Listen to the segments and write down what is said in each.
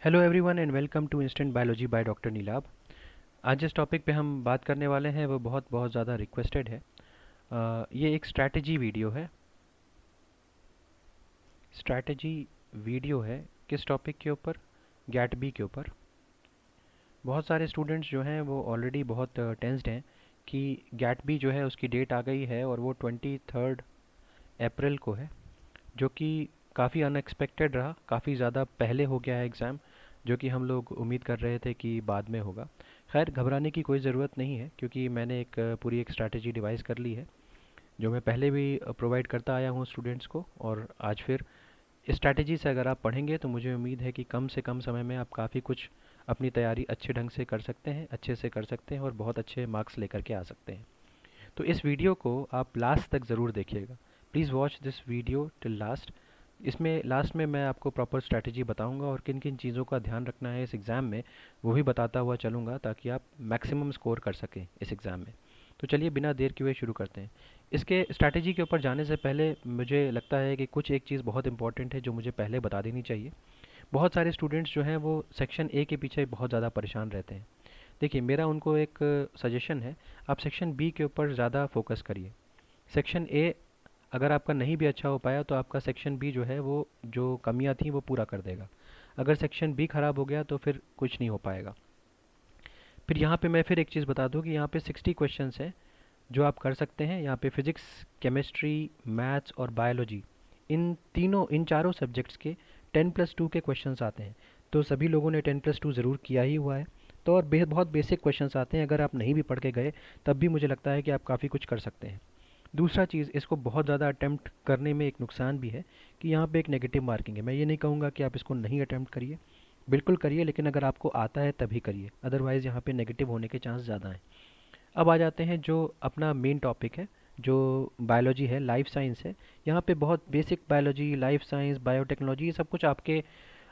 Hello everyone and welcome to Instant Biology by doctor Neelabh. आज जिस topic पे हम बात करने वाले हैं वो बहुत बहुत ज़्यादा रिक्वेस्टेड है। ये एक स्ट्रैटेजी वीडियो है। स्ट्रैटेजी वीडियो है किस टॉपिक के ऊपर? गैट बी के ऊपर। बहुत सारे स्टूडेंट्स जो हैं वो ऑलरेडी बहुत टेंस्ड हैं कि गैट बी जो है उसकी डेट आ गई है और वो 23 अप्रैल को है, जो कि काफ़ी अनएक्सपेक्टेड रहा। काफ़ी ज़्यादा पहले हो गया है एग्ज़ाम, जो कि हम लोग उम्मीद कर रहे थे कि बाद में होगा। खैर, घबराने की कोई ज़रूरत नहीं है क्योंकि मैंने पूरी एक स्ट्रैटेजी डिवाइस कर ली है, जो मैं पहले भी प्रोवाइड करता आया हूँ स्टूडेंट्स को। और आज फिर इस स्ट्रैटेजी से अगर आप पढ़ेंगे तो मुझे उम्मीद है कि कम से कम समय में आप काफ़ी कुछ अपनी तैयारी अच्छे ढंग से कर सकते हैं, अच्छे से कर सकते हैं और बहुत अच्छे मार्क्स लेकर के आ सकते हैं। तो इस वीडियो को आप लास्ट तक ज़रूर देखिएगा। Please watch this video till last. इसमें लास्ट में मैं आपको प्रॉपर स्ट्रैटेजी बताऊंगा और किन किन चीज़ों का ध्यान रखना है इस एग्ज़ाम में, वो भी बताता हुआ चलूँगा ताकि आप मैक्सिमम स्कोर कर सकें इस एग्ज़ाम में। तो चलिए बिना देर किए हुए शुरू करते हैं। इसके स्ट्रैटेजी के ऊपर जाने से पहले मुझे लगता है कि कुछ एक चीज़ बहुत इंपॉर्टेंट है जो मुझे पहले बता देनी चाहिए। बहुत सारे स्टूडेंट्स जो हैं वो सेक्शन ए के पीछे बहुत ज़्यादा परेशान रहते हैं। देखिए, मेरा उनको एक सजेशन है, आप सेक्शन बी के ऊपर ज़्यादा फोकस करिए। सेक्शन ए अगर आपका नहीं भी अच्छा हो पाया तो आपका सेक्शन बी जो है वो जो कमियां थी वो पूरा कर देगा। अगर सेक्शन बी ख़राब हो गया तो फिर कुछ नहीं हो पाएगा। फिर यहाँ पे मैं फिर एक चीज़ बता दूँ कि यहाँ पे 60 क्वेश्चंस हैं जो आप कर सकते हैं। यहाँ पे फिज़िक्स, केमिस्ट्री, मैथ्स और बायोलॉजी, इन चारों सब्जेक्ट्स के 10+2 के क्वेश्चंस आते हैं। तो सभी लोगों ने 10+2 ज़रूर किया ही हुआ है। तो और बहुत बेसिक क्वेश्चंस आते हैं, अगर आप नहीं भी पढ़ के गए तब भी मुझे लगता है कि आप काफ़ी कुछ कर सकते हैं। दूसरा चीज़, इसको बहुत ज़्यादा अटेम्प्ट करने में एक नुकसान भी है कि यहाँ पे एक नेगेटिव मार्किंग है। मैं ये नहीं कहूँगा कि आप इसको नहीं अटेम्प्ट करिए, बिल्कुल करिए, लेकिन अगर आपको आता है तभी करिए, अदरवाइज़ यहाँ पे नेगेटिव होने के चांस ज़्यादा हैं। अब आ जाते हैं जो अपना मेन टॉपिक है, जो बायोलॉजी है, लाइफ साइंस है। यहाँ पे बहुत basic biology, life science, biotechnology, ये सब कुछ आपके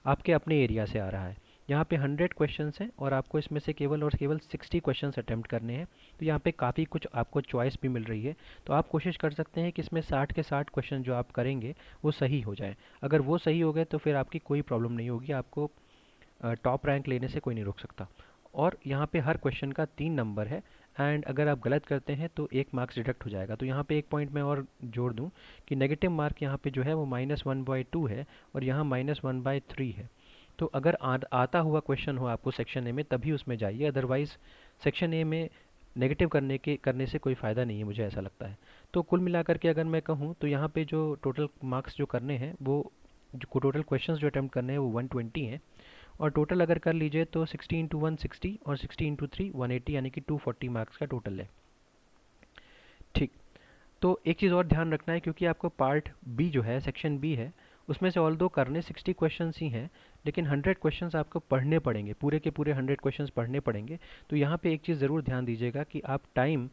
आपके अपने एरिया से आ रहा है। यहाँ पे 100 क्वेश्चंस हैं और आपको इसमें से केवल और केवल 60 क्वेश्चंस अटेम्प्ट करने हैं। तो यहाँ पे काफ़ी कुछ आपको चॉइस भी मिल रही है। तो आप कोशिश कर सकते हैं कि इसमें 60 के 60 क्वेश्चन जो आप करेंगे वो सही हो जाए। अगर वो सही हो गए तो फिर आपकी कोई प्रॉब्लम नहीं होगी, आपको टॉप रैंक लेने से कोई नहीं रोक सकता। और यहाँ पे हर क्वेश्चन का 3 नंबर है, एंड अगर आप गलत करते हैं तो 1 मार्क्स डिडक्ट हो जाएगा। तो यहाँ पे एक पॉइंट मैं और जोड़ दूँ कि नेगेटिव मार्क यहाँ पे जो है वो -1/2 है और यहाँ -1/3 है। तो अगर आता हुआ क्वेश्चन हो आपको सेक्शन ए में तभी उसमें जाइए, अदरवाइज़ सेक्शन ए में नेगेटिव करने से कोई फ़ायदा नहीं है, मुझे ऐसा लगता है। तो कुल मिलाकर के अगर मैं कहूँ तो यहाँ पे जो टोटल मार्क्स जो करने हैं वो, जो टोटल क्वेश्चंस जो अटेम्प्ट करने हैं वो 120 हैं। और टोटल अगर कर लीजिए तो 60 × 1 60 और 60 × 3 180, यानी कि 240 मार्क्स का टोटल है। ठीक। तो एक चीज़ और ध्यान रखना है, क्योंकि आपको पार्ट बी जो है, सेक्शन बी है, उसमें से ऑल दो करने 60 क्वेश्चंस ही हैं, लेकिन 100 क्वेश्चंस आपको पढ़ने पड़ेंगे, पूरे के पूरे 100 क्वेश्चंस पढ़ने पड़ेंगे। तो यहाँ पे एक चीज़ ज़रूर ध्यान दीजिएगा कि आप टाइम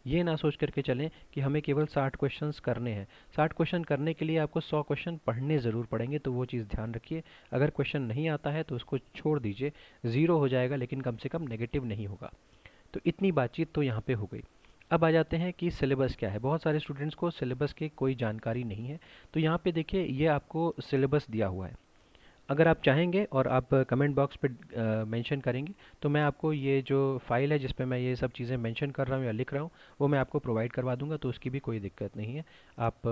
ये ना सोच करके चलें कि हमें केवल 60 क्वेश्चंस करने हैं। 60 क्वेश्चन करने के लिए आपको 100 क्वेश्चन पढ़ने ज़रूर पड़ेंगे, तो वो चीज़ ध्यान रखिए। अगर क्वेश्चन नहीं आता है तो उसको छोड़ दीजिए, ज़ीरो हो जाएगा लेकिन कम से कम नेगेटिव नहीं होगा। तो इतनी बातचीत तो यहाँ पे हो गई। अब आ जाते हैं कि सिलेबस क्या है। बहुत सारे स्टूडेंट्स को सिलेबस की कोई जानकारी नहीं है। तो यहाँ पे देखिए, ये आपको सिलेबस दिया हुआ है। अगर आप चाहेंगे और आप कमेंट बॉक्स पे मेंशन करेंगे तो मैं आपको ये जो फाइल है जिस पे मैं ये सब चीज़ें मेंशन कर रहा हूँ या लिख रहा हूँ वो मैं आपको प्रोवाइड करवा दूंगा, तो उसकी भी कोई दिक्कत नहीं है। आप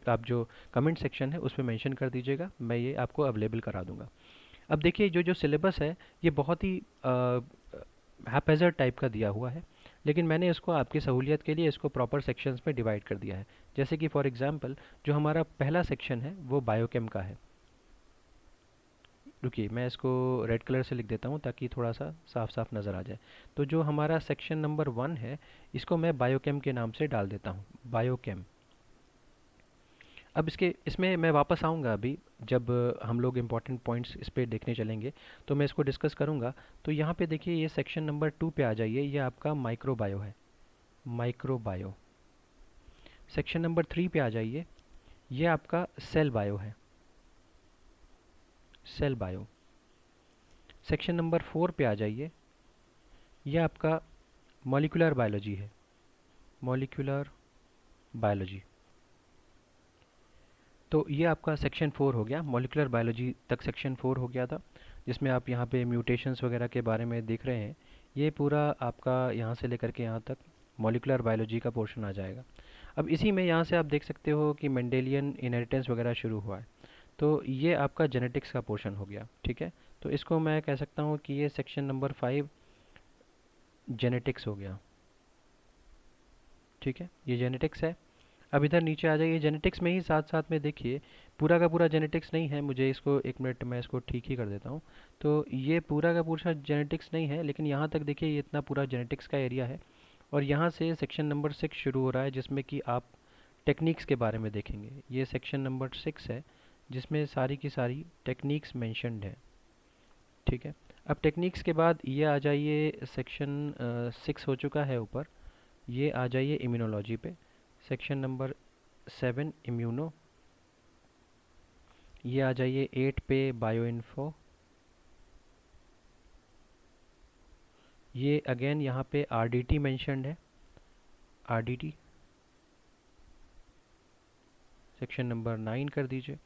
आप जो कमेंट सेक्शन है उस पर मेंशन कर दीजिएगा, मैं ये आपको अवेलेबल करा दूंगा। अब देखिए, जो जो सिलेबस है ये बहुत ही हैपेजर्ड टाइप का दिया हुआ है, लेकिन मैंने इसको आपकी सहूलियत के लिए इसको प्रॉपर सेक्शंस में डिवाइड कर दिया है। जैसे कि फॉर एग्जांपल जो हमारा पहला सेक्शन है वो बायोकेम का है। रुकिए, मैं इसको रेड कलर से लिख देता हूँ ताकि थोड़ा सा साफ साफ नज़र आ जाए। तो जो हमारा सेक्शन नंबर 1 है, इसको मैं बायोकेम के नाम से डाल देता हूँ, बायोकेम। अब इसमें मैं वापस आऊँगा अभी, जब हम लोग इम्पोर्टेंट पॉइंट्स इस पे देखने चलेंगे तो मैं इसको डिस्कस करूँगा। तो यहाँ पे देखिए, ये सेक्शन नंबर 2 पे आ जाइए, ये आपका माइक्रोबायो है, माइक्रोबायो। सेक्शन नंबर 3 पे आ जाइए, ये आपका सेल बायो है, सेल बायो। सेक्शन नंबर 4 पे आ जाइए, ये आपका मॉलिक्यूलर बायोलॉजी है, मॉलिक्यूलर बायोलॉजी। तो ये आपका सेक्शन 4 हो गया, मॉलिक्यूलर बायोलॉजी तक सेक्शन 4 हो गया था, जिसमें आप यहाँ पे म्यूटेशंस वगैरह के बारे में देख रहे हैं। ये पूरा आपका यहाँ से लेकर के यहाँ तक मॉलिक्यूलर बायोलॉजी का पोर्शन आ जाएगा। अब इसी में यहाँ से आप देख सकते हो कि मेंडेलियन इनहेरिटेंस वगैरह शुरू हुआ है। तो ये आपका जेनेटिक्स का पोर्शन हो गया, ठीक है। तो इसको मैं कह सकता हूँ कि ये सेक्शन नंबर 5 जेनेटिक्स हो गया, ठीक है। ये जेनेटिक्स है। अब इधर नीचे आ जाइए, जेनेटिक्स में ही साथ साथ में देखिए, पूरा का पूरा जेनेटिक्स नहीं है, मुझे इसको एक मिनट मैं इसको ठीक ही कर देता हूँ। तो ये पूरा का पूरा जेनेटिक्स नहीं है, लेकिन यहाँ तक देखिए ये इतना पूरा जेनेटिक्स का एरिया है। और यहाँ से सेक्शन नंबर 6 शुरू हो रहा है, जिसमें कि आप टेक्निक्स के बारे में देखेंगे। ये सेक्शन नंबर 6 है, जिसमें सारी की सारी टेक्निक्स मेंशन्ड है, ठीक है। अब टेक्निक्स के बाद ये आ जाइए, सेक्शन 6 हो चुका है ऊपर, ये आ जाइए इम्यूनोलॉजी पे, सेक्शन नंबर 7 इम्यूनो। ये आ जाइए 8 पे बायो इन्फो। ये अगेन यहाँ पे आरडीटी मेंशन्ड है, आरडीटी सेक्शन नंबर 9 कर दीजिए।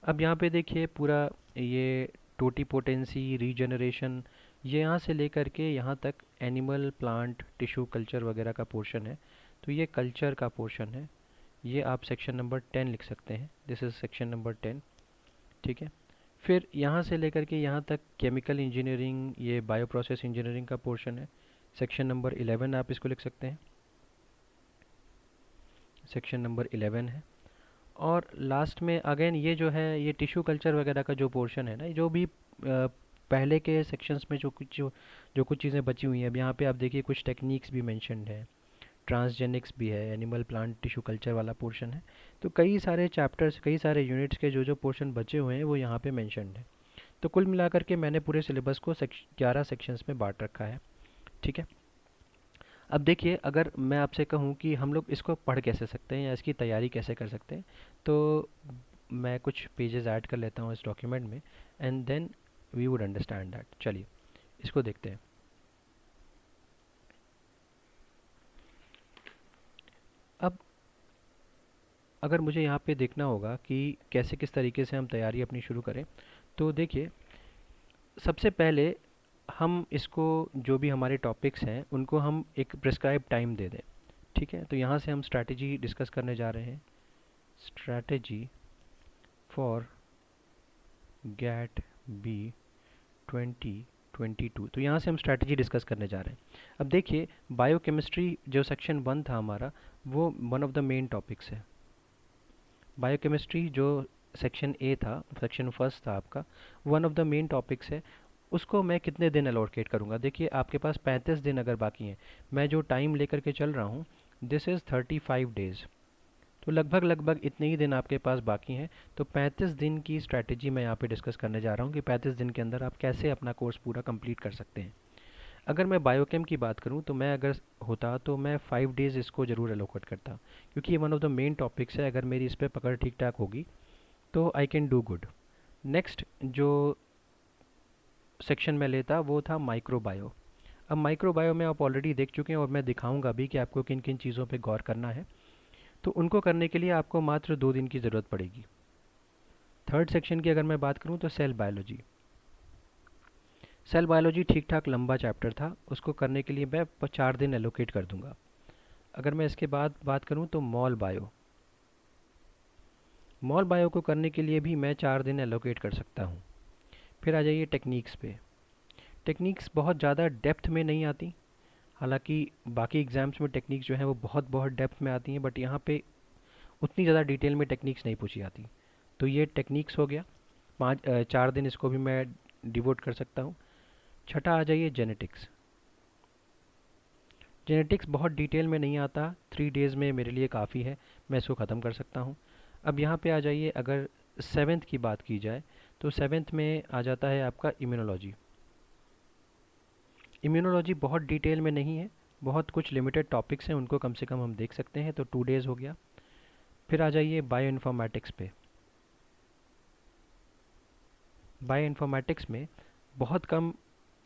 अब यहाँ पे देखिए पूरा ये टोटीपोटेंसी, रीजनरेशन, ये यहाँ से लेकर के यहाँ तक एनिमल, प्लांट, टिश्यू कल्चर वगैरह का पोर्शन है। तो ये कल्चर का पोर्शन है, ये आप सेक्शन नंबर 10 लिख सकते हैं, दिस इज़ सेक्शन नंबर 10, ठीक है। फिर यहाँ से लेकर के यहाँ तक केमिकल इंजीनियरिंग, ये बायो प्रोसेस इंजीनियरिंग का पोर्शन है, सेक्शन नंबर 11 आप इसको लिख सकते हैं, सेक्शन नंबर 11 है। और लास्ट में अगेन ये जो है, ये टिश्यू कल्चर वगैरह का जो पोर्शन है ना, जो भी पहले के सेक्शंस में जो कुछ चीज़ें बची हुई हैं, अब यहाँ पे आप देखिए कुछ टेक्निक्स भी मेंशन्ड है, ट्रांसजेनिक्स भी है, एनिमल, प्लांट, टिश्यू कल्चर वाला पोर्शन है। तो कई सारे चैप्टर्स, कई सारे यूनिट्स के जो जो पोर्शन बचे हुए हैं वो यहाँ पे मेंशन्ड है। तो कुल मिलाकर के मैंने पूरे सिलेबस को 11 सेक्शंस में बांट रखा है, ठीक है। अब देखिए, अगर मैं आपसे कहूँ कि हम लोग इसको पढ़ कैसे सकते हैं या इसकी तैयारी कैसे कर सकते हैं, तो मैं कुछ पेजेस ऐड कर लेता हूँ इस डॉक्यूमेंट में, and then we would understand that. चलिए इसको देखते हैं। अब अगर मुझे यहाँ पे देखना होगा कि कैसे किस तरीके से हम तैयारी अपनी शुरू करें, तो देखिए सबसे पहले हम इसको, जो भी हमारे टॉपिक्स हैं उनको हम एक प्रिस्क्राइब टाइम दे दें, ठीक है। तो यहाँ से हम स्ट्रैटेजी डिस्कस करने जा रहे हैं, स्ट्रैटेजी फॉर गैट बी 2022। तो यहाँ से हम स्ट्रैटेजी डिस्कस करने जा रहे हैं। अब देखिए, बायोकेमिस्ट्री जो सेक्शन 1 था हमारा, वो one of the main topics है। बायोकेमिस्ट्री जो सेक्शन ए था, सेक्शन फर्स्ट था आपका, one of the main topics है। उसको मैं कितने दिन एलोकेट करूँगा? देखिए आपके पास 35 दिन अगर बाकी हैं, मैं जो टाइम लेकर के चल रहा हूँ, दिस इज़ 35 डेज़। तो लगभग लगभग इतने ही दिन आपके पास बाकी हैं। तो 35 दिन की स्ट्रैटेजी मैं यहाँ पे डिस्कस करने जा रहा हूँ कि 35 दिन के अंदर आप कैसे अपना कोर्स पूरा कंप्लीट कर सकते हैं। अगर मैं बायोकेम की बात करूँ, तो मैं अगर होता तो मैं 5 डेज़ इसको ज़रूर एलोकेट करता, क्योंकि ये one of the main topics है। अगर मेरी इस पर पकड़ ठीक ठाक होगी तो I can do good. Next जो सेक्शन में लेता वो था माइक्रोबायो। अब माइक्रोबायो में आप ऑलरेडी देख चुके हैं, और मैं दिखाऊंगा भी कि आपको किन किन चीज़ों पे गौर करना है। तो उनको करने के लिए आपको मात्र 2 दिन की ज़रूरत पड़ेगी। थर्ड सेक्शन की अगर मैं बात करूं, तो सेल बायोलॉजी। सेल बायोलॉजी ठीक ठाक लंबा चैप्टर था, उसको करने के लिए मैं 4 दिन एलोकेट कर दूंगा। अगर मैं इसके बाद बात करूं, तो मॉल बायो। मॉल बायो को करने के लिए भी मैं 4 दिन एलोकेट कर सकता हूं। फिर आ जाइए टेक्निक्स पे। टेक्निक्स बहुत ज़्यादा डेप्थ में नहीं आती, हालांकि बाकी एग्ज़ाम्स में टेक्निक्स जो है वो बहुत बहुत डेप्थ में आती हैं, बट यहाँ पे उतनी ज़्यादा डिटेल में टेक्निक्स नहीं पूछी जाती। तो ये टेक्निक्स हो गया, 4 दिन इसको भी मैं डिवोट कर सकता हूँ। छठा आ जाइए जेनेटिक्स। जेनेटिक्स बहुत डिटेल में नहीं आता, 3 डेज़ में मेरे लिए काफ़ी है, मैं इसको ख़त्म कर सकता हूँ। अब यहाँ पे आ जाइए, अगर 7th की बात की जाए, तो 7th में आ जाता है आपका इम्यूनोलॉजी। इम्यूनोलॉजी बहुत डिटेल में नहीं है, बहुत कुछ लिमिटेड टॉपिक्स हैं, उनको कम से कम हम देख सकते हैं। तो 2 डेज़ हो गया। फिर आ जाइए बायो इन्फॉर्मेटिक्स पे। बायो इन्फॉर्मेटिक्स में बहुत कम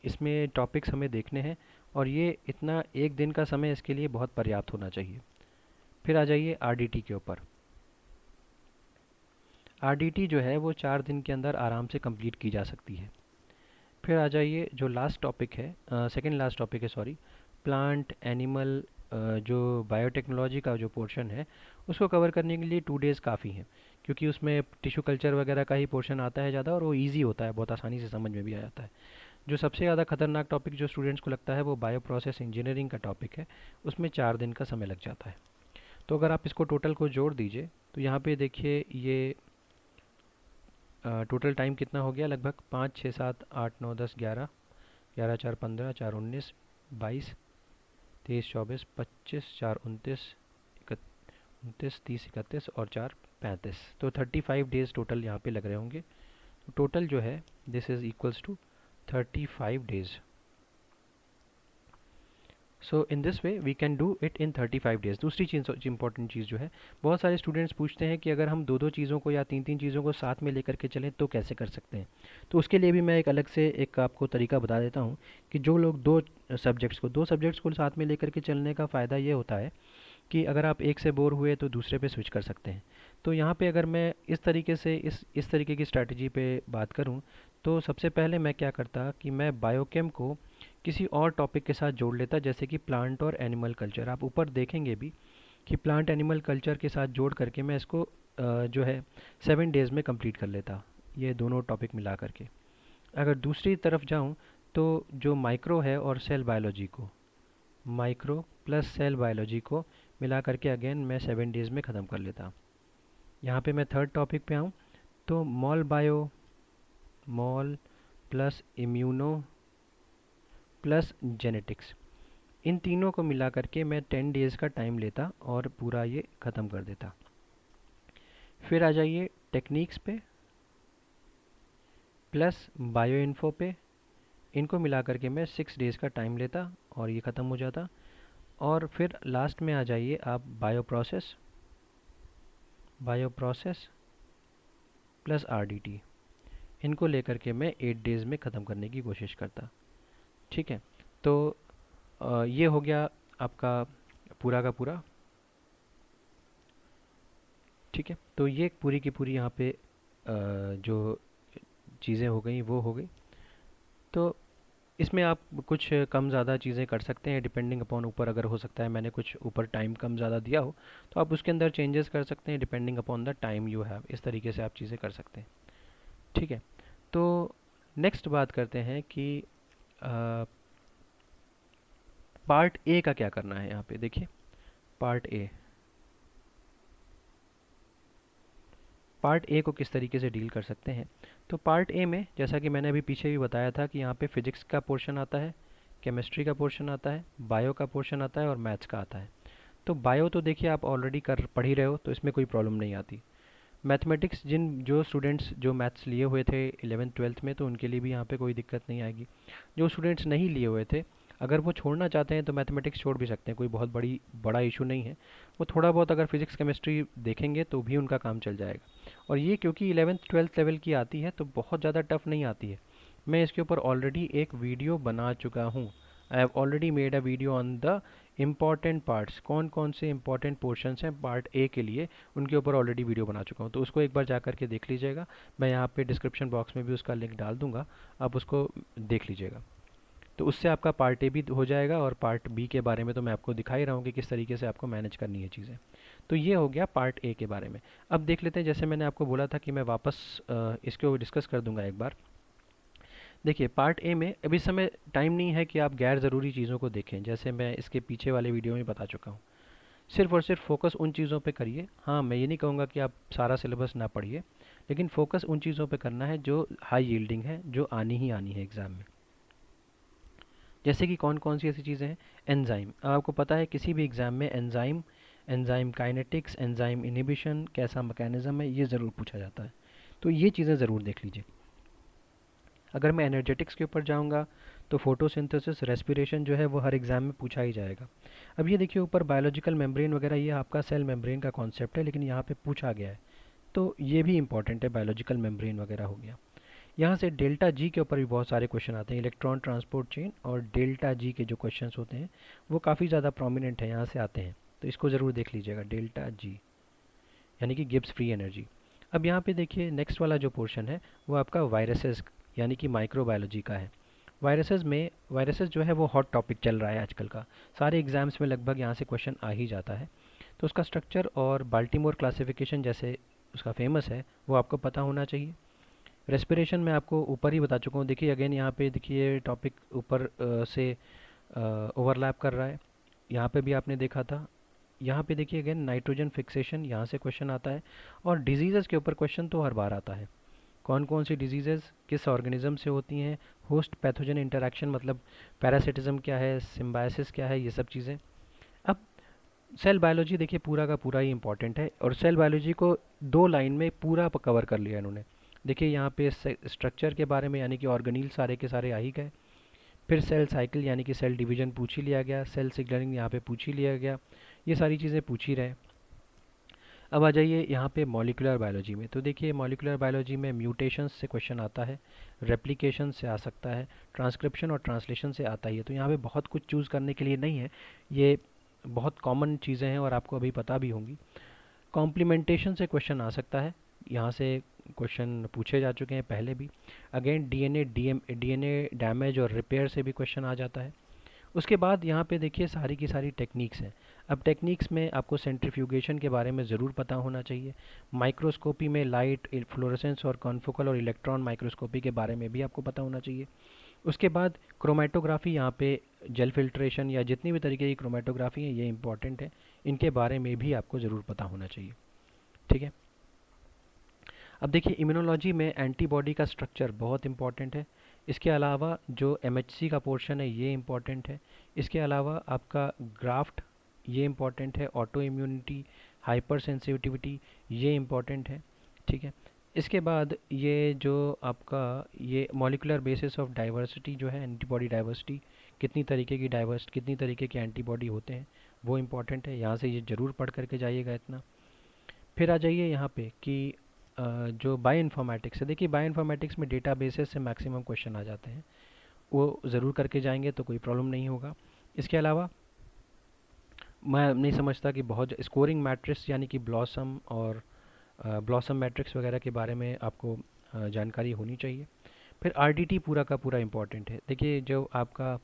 इसमें टॉपिक्स हमें देखने हैं, और ये इतना एक दिन का समय इसके लिए बहुत पर्याप्त होना चाहिए। फिर आ जाइए आरडीटी के ऊपर। आरडीटी जो है वो 4 दिन के अंदर आराम से कंप्लीट की जा सकती है। फिर आ जाइए जो लास्ट टॉपिक है, सेकंड लास्ट टॉपिक है सॉरी, प्लांट एनिमल, जो बायोटेक्नोलॉजी का जो पोर्शन है उसको कवर करने के लिए 2 डेज़ काफ़ी हैं, क्योंकि उसमें टिश्यू कल्चर वगैरह का ही पोर्शन आता है ज़्यादा, और वो इजी होता है, बहुत आसानी से समझ में भी आ जाता है। जो सबसे ज़्यादा खतरनाक टॉपिक जो स्टूडेंट्स को लगता है वो बायो प्रोसेस इंजीनियरिंग का टॉपिक है। उसमें 4 दिन का समय लग जाता है। तो अगर आप इसको टोटल को जोड़ दीजिए तो यहाँ पे देखिए ये टोटल टाइम कितना हो गया, लगभग 5 6 7 8 9 10 11, 11 4 15 4 19 22 23 24 25 4 29 29 30 31 और 4 35, तो 35 डेज़ टोटल यहाँ पे लग रहे होंगे। तो टोटल जो है this is equals to 35 days. So in this way we can do it in 35 days. दूसरी चीज़ इंपॉर्टेंट चीज़ जो है, बहुत सारे स्टूडेंट्स पूछते हैं कि अगर हम दो दो चीज़ों को या तीन तीन चीज़ों को साथ में लेकर के चलें तो कैसे कर सकते हैं। तो उसके लिए भी मैं एक अलग से एक आपको तरीका बता देता हूँ कि जो लोग दो सब्जेक्ट्स को साथ में लेकर के चलने का फ़ायदा ये होता है कि अगर आप एक से बोर हुए तो दूसरे पे स्विच कर सकते हैं। तो यहाँ पे अगर मैं इस तरीके से इस तरीके की स्ट्रैटेजी पे बात करूँ, तो सबसे पहले मैं क्या करता कि मैं बायोकेम को किसी और टॉपिक के साथ जोड़ लेता, जैसे कि प्लांट और एनिमल कल्चर। आप ऊपर देखेंगे भी कि प्लांट एनिमल कल्चर के साथ जोड़ करके मैं इसको जो है 7 डेज़ में कंप्लीट कर लेता, ये दोनों टॉपिक मिला करके। अगर दूसरी तरफ जाऊँ तो जो माइक्रो है और सेल बायोलॉजी को, माइक्रो प्लस सेल बायोलॉजी को मिला करके अगेन मैं 7 डेज़ में ख़त्म कर लेता। यहाँ पे मैं थर्ड टॉपिक पे आऊँ तो मॉल प्लस इम्यूनो प्लस जेनेटिक्स, इन तीनों को मिला करके मैं 10 डेज़ का टाइम लेता और पूरा ये ख़त्म कर देता। फिर आ जाइए टेक्निक्स पे प्लस बायो इन्फो पे, इनको मिला करके मैं 6 डेज़ का टाइम लेता और ये ख़त्म हो जाता। और फिर लास्ट में आ जाइए आप बायो प्रोसेस प्लस आरडीटी, इनको लेकर के मैं 8 डेज़ में ख़त्म करने की कोशिश करता। ठीक है, तो ये हो गया आपका पूरा का पूरा। ठीक है, तो ये पूरी की पूरी यहाँ पे जो चीज़ें हो गई वो हो गई। तो इसमें आप कुछ कम ज़्यादा चीज़ें कर सकते हैं डिपेंडिंग अपॉन, ऊपर अगर हो सकता है मैंने कुछ ऊपर टाइम कम ज़्यादा दिया हो तो आप उसके अंदर चेंजेस कर सकते हैं depending upon the time you have. इस तरीके से आप चीज़ें कर सकते हैं। ठीक है, तो नेक्स्ट बात करते हैं कि पार्ट ए का क्या करना है। यहाँ पे देखिए पार्ट ए को किस तरीके से डील कर सकते हैं। तो पार्ट ए में जैसा कि मैंने अभी पीछे भी बताया था कि यहाँ पे फिजिक्स का पोर्शन आता है, केमिस्ट्री का पोर्शन आता है, बायो का पोर्शन आता है और मैथ्स का आता है। तो बायो तो देखिए आप ऑलरेडी पढ़ ही रहे हो, तो इसमें कोई प्रॉब्लम नहीं आती। मैथमेटिक्स जो स्टूडेंट्स जो मैथ्स लिए हुए थे 11th 12th में, तो उनके लिए भी यहाँ पे कोई दिक्कत नहीं आएगी। जो स्टूडेंट्स नहीं लिए हुए थे, अगर वो छोड़ना चाहते हैं तो मैथमेटिक्स छोड़ भी सकते हैं, कोई बहुत बड़ा इशू नहीं है। वो थोड़ा बहुत अगर फिजिक्स केमिस्ट्री देखेंगे तो भी उनका काम चल जाएगा। और ये क्योंकि 11th 12th लेवल की आती है तो बहुत ज़्यादा टफ नहीं आती है। मैं इसके ऊपर ऑलरेडी एक वीडियो बना चुका हूँ। I have already made a video on the important parts, कौन कौन से इंपॉर्टेंट पोर्शंस हैं पार्ट ए के लिए, उनके ऊपर ऑलरेडी वीडियो बना चुका हूँ। तो उसको एक बार जा कर के देख लीजिएगा। मैं यहाँ पे डिस्क्रिप्शन बॉक्स में भी उसका लिंक डाल दूँगा, आप उसको देख लीजिएगा। तो उससे आपका पार्ट ए भी हो जाएगा, और पार्ट बी के बारे में तो मैं आपको दिखा ही रहा हूँ कि किस तरीके से आपको मैनेज करनी है चीज़ें। तो ये हो गया पार्ट ए के बारे में। अब देख लेते हैं, जैसे मैंने आपको बोला था कि मैं वापस इसको डिस्कस कर दूंगा एक बार। देखिए पार्ट ए में अभी समय टाइम नहीं है कि आप गैर ज़रूरी चीज़ों को देखें, जैसे मैं इसके पीछे वाले वीडियो में बता चुका हूँ। सिर्फ और सिर्फ फोकस उन चीज़ों पे करिए। हाँ, मैं ये नहीं कहूँगा कि आप सारा सिलेबस ना पढ़िए, लेकिन फोकस उन चीज़ों पे करना है जो हाई यील्डिंग है, जो आनी ही आनी है एग्ज़ाम में। जैसे कि कौन कौन सी ऐसी चीज़ें हैं। एंजाइम, आपको पता है किसी भी एग्ज़ाम में enzyme, enzyme kinetics, enzyme inhibition कैसा मैकेनिज्म है, ये ज़रूर पूछा जाता है। तो ये चीज़ें ज़रूर देख लीजिए। अगर मैं एनर्जेटिक्स के ऊपर जाऊंगा तो फोटोसिंथेसिस, रेस्पिरेशन जो है वो हर एग्ज़ाम में पूछा ही जाएगा। अब ये देखिए ऊपर बायोलॉजिकल मेम्ब्रेन वगैरह, ये आपका सेल मेम्ब्रेन का कॉन्सेप्ट है, लेकिन यहाँ पे पूछा गया है, तो ये भी इंपॉर्टेंट है। बायोलॉजिकल मेम्ब्रेन वगैरह हो गया। यहाँ से डेल्टा जी के ऊपर भी बहुत सारे क्वेश्चन आते हैं। इलेक्ट्रॉन ट्रांसपोर्ट चेन और डेल्टा जी के जो क्वेश्चंस होते हैं वो काफ़ी ज़्यादा प्रोमिनेंट है, यहाँ से आते हैं। तो इसको ज़रूर देख लीजिएगा, डेल्टा जी यानी कि गिब्स फ्री एनर्जी। अब यहाँ पे देखिए नेक्स्ट वाला जो पोर्शन है वो आपका वायरसेस यानी कि माइक्रोबायोलॉजी का है। वायरसेस जो है वो हॉट टॉपिक चल रहा है आजकल का। सारे एग्जाम्स में लगभग यहाँ से क्वेश्चन आ ही जाता है। तो उसका स्ट्रक्चर और बाल्टीमोर क्लासिफिकेशन जैसे उसका फेमस है वो आपको पता होना चाहिए। रेस्पिरेशन मैं आपको ऊपर ही बता चुका हूँ। देखिए अगेन यहाँ पे देखिए टॉपिक ऊपर से ओवरलैप कर रहा है। यहाँ पे भी आपने देखा था। यहाँ पे देखिए अगेन नाइट्रोजन फिक्सेशन यहाँ से क्वेश्चन आता है। और डिजीज़ के ऊपर क्वेश्चन तो हर बार आता है। कौन कौन सी डिजीज़ किस ऑर्गेनिज्म से होती हैं, होस्ट पैथोजन इंटरेक्शन मतलब पैरासिटिज्म क्या है, सिम्बायोसिस क्या है, ये सब चीज़ें। अब सेल बायोलॉजी देखिए पूरा का पूरा ही इंपॉर्टेंट है और सेल बायोलॉजी को 2 लाइन में पूरा कवर कर लिया इन्होंने। देखिए यहाँ पे स्ट्रक्चर के बारे में यानी कि ऑर्गेनील सारे के सारे आ ही गए। फिर सेल साइकिल यानी कि सेल डिवीजन पूछ ही लिया गया, सेल सिग्नलिंग यहाँ पे पूछ ही लिया गया, ये सारी चीज़ें पूछ ही रहे। अब आ जाइए यहाँ पे मॉलिक्यूलर बायोलॉजी में। तो देखिए मॉलिक्यूलर बायोलॉजी में म्यूटेशंस से क्वेश्चन आता है, रेप्लिकेशन से आ सकता है, ट्रांसक्रिप्शन और ट्रांसलेशन से आता ही है। तो यहाँ पे बहुत कुछ चूज़ करने के लिए नहीं है, ये बहुत कॉमन चीज़ें हैं और आपको अभी पता भी होंगी। कॉम्प्लीमेंटेशन से क्वेश्चन आ सकता है, यहाँ से क्वेश्चन पूछे जा चुके हैं पहले भी। अगेन डीएनए डैमेज और रिपेयर से भी क्वेश्चन आ जाता है। उसके बाद यहाँ पे देखिए सारी की सारी टेक्निक्स हैं। अब टेक्निक्स में आपको सेंट्रीफ्यूगेशन के बारे में ज़रूर पता होना चाहिए। माइक्रोस्कोपी में लाइट फ्लोरेसेंस और कॉन्फोकल और इलेक्ट्रॉन माइक्रोस्कोपी के बारे में भी आपको पता होना चाहिए। उसके बाद क्रोमेटोग्राफी यहाँ पे जेल फिल्ट्रेशन या जितनी भी तरीके की क्रोमेटोग्राफी है ये इंपॉर्टेंट है, इनके बारे में भी आपको ज़रूर पता होना चाहिए। ठीक है। अब देखिए इम्यूनोलॉजी में एंटीबॉडी का स्ट्रक्चर बहुत इंपॉर्टेंट है। इसके अलावा जो एमएचसी का पोर्शन है ये इंपॉर्टेंट है। इसके अलावा आपका ग्राफ्ट ये इंपॉर्टेंट है, ऑटो इम्यूनिटी, हाइपर सेंसिटिविटी ये इंपॉर्टेंट है। ठीक है। इसके बाद ये जो आपका ये मॉलिक्यूलर बेसिस ऑफ डाइवर्सिटी जो है एंटीबॉडी डाइवर्सिटी, कितनी तरीके के एंटीबॉडी होते हैं वो इम्पॉर्टेंट है। यहाँ से ये ज़रूर पढ़ करके जाइएगा इतना। फिर आ जाइए यहाँ पे कि जो बायो इन्फॉर्मेटिक्स है। देखिए बायो इन्फॉर्मेटिक्स में डेटाबेसेस से मैक्सिमम क्वेश्चन आ जाते हैं, वो ज़रूर करके जाएंगे तो कोई प्रॉब्लम नहीं होगा। इसके अलावा मैं नहीं समझता कि बहुत स्कोरिंग मैट्रिक्स यानी कि ब्लॉसम और ब्लॉसम मैट्रिक्स वगैरह के बारे में आपको जानकारी होनी चाहिए। फिर आरडीटी पूरा का पूरा इम्पॉर्टेंट है। देखिए जो आपका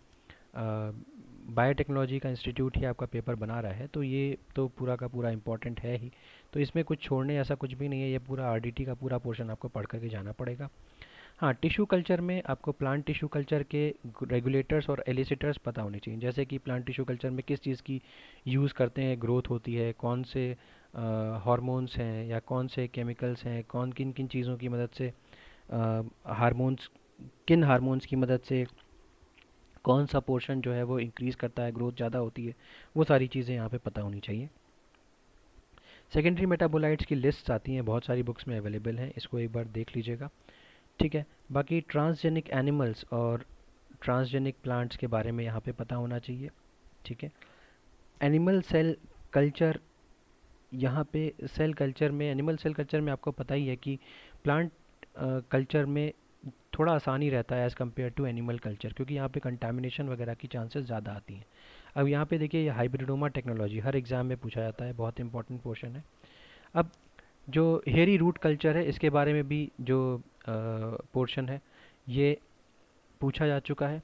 बायोटेक्नोलॉजी का इंस्टीट्यूट ही आपका पेपर बना रहा है तो ये तो पूरा का पूरा इम्पॉर्टेंट है ही। तो इसमें कुछ छोड़ने ऐसा कुछ भी नहीं है, ये पूरा आरडीटी का पूरा पोर्शन आपको पढ़ करके जाना पड़ेगा। हाँ टिश्यू कल्चर में आपको प्लांट टिश्यू कल्चर के रेगुलेटर्स और एलिसिटर्स पता होने चाहिए। जैसे कि प्लांट टिश्यू कल्चर में किस चीज़ की यूज़ करते हैं, ग्रोथ होती है, कौन से हार्मोन्स हैं या कौन से केमिकल्स हैं, कौन किन किन चीज़ों की मदद से हार्मोन्स किन हार्मोन्स की मदद से कौन सा पोर्शन जो है वो इंक्रीज़ करता है, ग्रोथ ज़्यादा होती है, वो सारी चीज़ें यहाँ पे पता होनी चाहिए। सेकेंडरी मेटाबोलाइट्स की लिस्ट आती हैं, बहुत सारी बुक्स में अवेलेबल हैं, इसको एक बार देख लीजिएगा। ठीक है। बाकी ट्रांसजेनिक एनिमल्स और ट्रांसजेनिक प्लांट्स के बारे में यहाँ पे पता होना चाहिए। ठीक है। एनिमल सेल कल्चर, यहाँ पे सेल कल्चर में एनिमल सेल कल्चर में आपको पता ही है कि प्लांट कल्चर में थोड़ा आसानी रहता है as compare to animal culture, क्योंकि यहाँ पे कंटामिनेशन वगैरह की चांसेस ज़्यादा आती हैं। अब यहाँ पे देखिए ये हाइब्रिडोमा टेक्नोलॉजी हर एग्ज़ाम में पूछा जाता है, बहुत इंपॉर्टेंट पोर्शन है। अब जो हेरी रूट कल्चर है इसके बारे में भी जो पोर्शन है ये पूछा जा चुका है।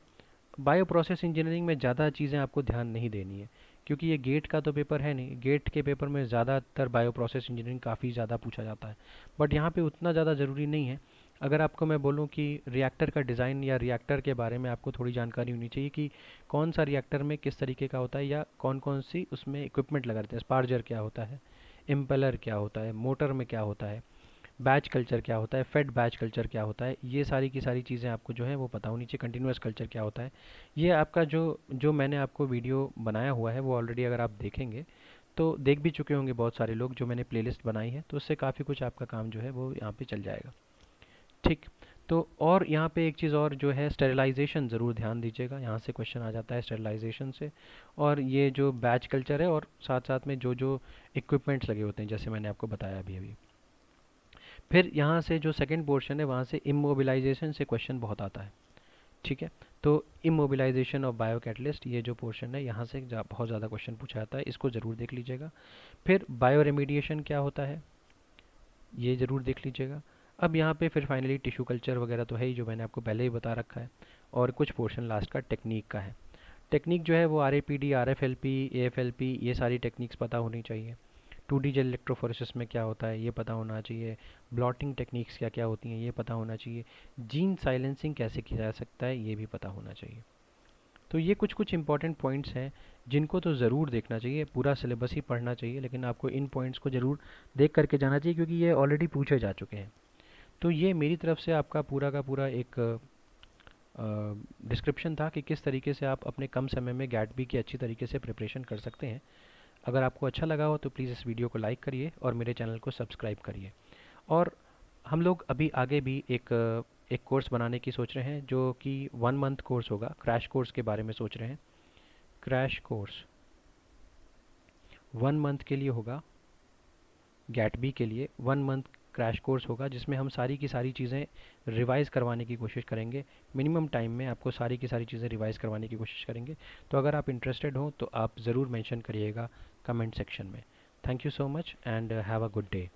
बायो प्रोसेस इंजीनियरिंग में ज़्यादा चीज़ें आपको ध्यान नहीं देनी है, क्योंकि ये गेट का तो पेपर है नहीं। गेट के पेपर में ज़्यादातर बायो प्रोसेस इंजीनियरिंग काफ़ी ज़्यादा पूछा जाता है, बट यहाँ पे उतना ज़्यादा ज़रूरी नहीं है। अगर आपको मैं बोलूँ कि रिएक्टर का डिज़ाइन या रिएक्टर के बारे में आपको थोड़ी जानकारी होनी चाहिए कि कौन सा रिएक्टर में किस तरीके का होता है या कौन कौन सी उसमें इक्विपमेंट लगा रहते हैं, स्पार्जर क्या होता है, इम्पेलर क्या होता है, मोटर में क्या होता है, बैच कल्चर क्या होता है, फेड बैच कल्चर क्या होता है, ये सारी की सारी चीज़ें आपको जो है वो पता होनी चाहिए। कंटिन्यूस कल्चर क्या होता है, ये आपका जो जो मैंने आपको वीडियो बनाया हुआ है वो ऑलरेडी अगर आप देखेंगे तो देख भी चुके होंगे बहुत सारे लोग, जो मैंने प्लेलिस्ट बनाई है, तो उससे काफ़ी कुछ आपका काम जो है वो यहाँ पे चल जाएगा। ठीक। तो और यहाँ पे एक चीज़ और जो है स्टेरिलाइजेशन ज़रूर ध्यान दीजिएगा, यहाँ से क्वेश्चन आ जाता है स्टेरिलाइजेशन से। और ये जो बैच कल्चर है और साथ साथ में जो जो इक्विपमेंट्स लगे होते हैं जैसे मैंने आपको बताया अभी अभी। फिर यहाँ से जो सेकंड पोर्शन है वहाँ से इमोबिलाइजेशन से क्वेश्चन बहुत आता है। ठीक है। तो इमोबिलाइजेशन ऑफ बायो कैटलिस्ट ये जो पोर्शन है यहाँ से बहुत ज़्यादा क्वेश्चन पूछा जाता है, इसको ज़रूर देख लीजिएगा। फिर बायो रेमीडिएशन क्या होता है, ये ज़रूर देख लीजिएगा। अब यहाँ पे फिर फाइनली टिश्यू कल्चर वगैरह तो है ही, जो मैंने आपको पहले ही बता रखा है, और कुछ पोर्शन लास्ट का टेक्निक का है। टेक्निक जो है वो R A P D, R F L P, A F L P, ये सारी टेक्निक्स पता होनी चाहिए। 2D जेल इलेक्ट्रोफोरेसिस में क्या होता है ये पता होना चाहिए। ब्लॉटिंग टेक्निक्स क्या क्या होती हैं ये पता होना चाहिए। जीन साइलेंसिंग कैसे किया जा सकता है ये भी पता होना चाहिए। तो ये कुछ कुछ इंपॉर्टेंट पॉइंट्स हैं जिनको तो ज़रूर देखना चाहिए, पूरा सिलेबस ही पढ़ना चाहिए, लेकिन आपको इन पॉइंट्स को ज़रूर देख करके जाना चाहिए क्योंकि ये ऑलरेडी पूछे जा चुके हैं। तो ये मेरी तरफ से आपका पूरा का पूरा एक डिस्क्रिप्शन था कि किस तरीके से आप अपने कम समय में गैट बी की अच्छी तरीके से प्रिपरेशन कर सकते हैं। अगर आपको अच्छा लगा हो तो प्लीज़ इस वीडियो को लाइक करिए और मेरे चैनल को सब्सक्राइब करिए। और हम लोग अभी आगे भी एक कोर्स बनाने की सोच रहे हैं जो कि 1 मंथ कोर्स होगा, क्रैश कोर्स के बारे में सोच रहे हैं। क्रैश कोर्स 1 मंथ के लिए होगा, गैट बी के लिए 1 मंथ क्रैश कोर्स होगा जिसमें हम सारी की सारी चीज़ें रिवाइज़ करवाने की कोशिश करेंगे। मिनिमम टाइम में आपको सारी की सारी चीज़ें रिवाइज़ करवाने की कोशिश करेंगे। तो अगर आप इंटरेस्टेड हो तो आप ज़रूर मेंशन करिएगा कमेंट सेक्शन में। Thank you so much and have a good day.